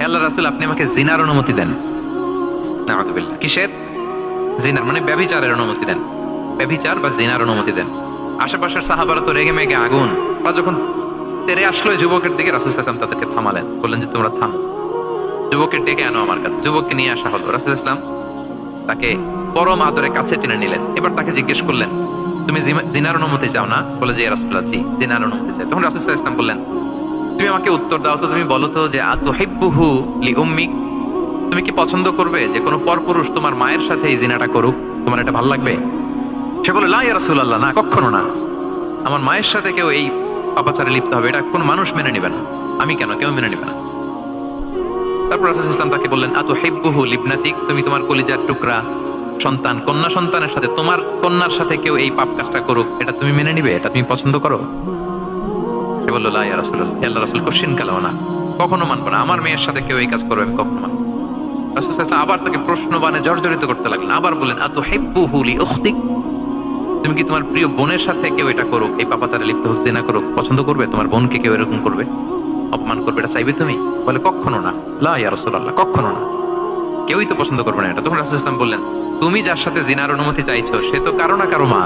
আল্লাহ রাসূল আপনি আমাকে জিনার অনুমতি দেন। নাউযুবিল্লাহ। কিসের? জিনার মানে ব্যভিচারের অনুমতি দেন। ব্যভিচার বা জিনার অনুমতি দেন। আশেপাশের সাহাবারা তো রেগে মেগে আগুন। তা যখন তেরে আসলো এই যুবকের দিকে, রাসূল সাল্লাল্লাহু আলাইহি ওয়াসাল্লাম তাদেরকে থামালেন, বললেন যে তোমরা থামো, যুবককে ডেকে আনো আমার কাছে। যুবককে নিয়ে আসা হলো। রাসূল সাল্লাল্লাহু আলাইহি ওয়াসাল্লাম তাকে পরম আদরে কাছে টেনে নিলেন। এবার তাকে জিজ্ঞেস করলেন, তুমি জিনার অনুমতি চাও না? বলে যে ইয়া রাসূলুল্লাহ, জি জিনার অনুমতি চাই। তখন রাসূল সাল্লাল্লাহু আলাইহি ওয়াসাল্লাম বললেন, তুমি আমাকে উত্তর দাও তো, তুমি বলো তো যে আতুহিব্বুহু লিউম্মিক, তুমি কি পছন্দ করবে যে কোনো পরপুরুষ তোমার মায়ের সাথে এই জিনাটা করুক? তোমার এটা ভালো লাগবে? সে বলে, লা ইয়া রাসূলুল্লাহ, না, কখনো না। আমার মায়ের সাথে কেউ এই পাপাচারে লিপ্ত হবে, এটা কোন মানুষ মেনে নিবে না। আমি কেন, কেউ মেনে নিবে না। তারপর রাসূল সাল্লাল্লাহু আলাইহি ওয়াসাল্লাম তাকে বললেন, আতুহিব্বুহু লিবনাতিক, তুমি তোমার কলিজার টুকরা সন্তান, কন্যা সন্তানের সাথে, তোমার কন্যার সাথে কেউ এই পাপ কাজটা করুক, এটা তুমি মেনে নিবে? এটা তুমি পছন্দ করো? সে বলল, লা ইয়া রাসূলুল্লাহ, আল্লাহ রাসূল কোশ্চেন কালাও না, কখনো মানবো না। আমার মেয়ের সাথে কেউ এই কাজ করবে, আমি কখনো মানবো না। রাসূল সাল্লাল্লাহু আলাইহি ওয়াসাল্লাম আবার তাকে প্রশ্ন বানে জর্জরিত করতে লাগলেন। আবার বলেন, আতুহিব্বুহু লিউখতিক, তুমি কি তোমার প্রিয় বোনের সাথে কেউ এটা করুক, এই পাপাচারে লিপ্ত হোক, জিনা করুক, পছন্দ করবে? তোমার বোনকে কেউ এরকম করবে, অপমান করবে, এটা চাইবে তুমি? বলে, কখনো না। লা ইয়া রাসূলুল্লাহ, কখনো না, কেউই তো পছন্দ করবে না এটা। তখন রাসূল সাল্লাল্লাহু আলাইহি ওয়াসাল্লাম বললেন, তুমি যার সাথে জিনার অনুমতি চাইছো সে তো কারো না কারো মা।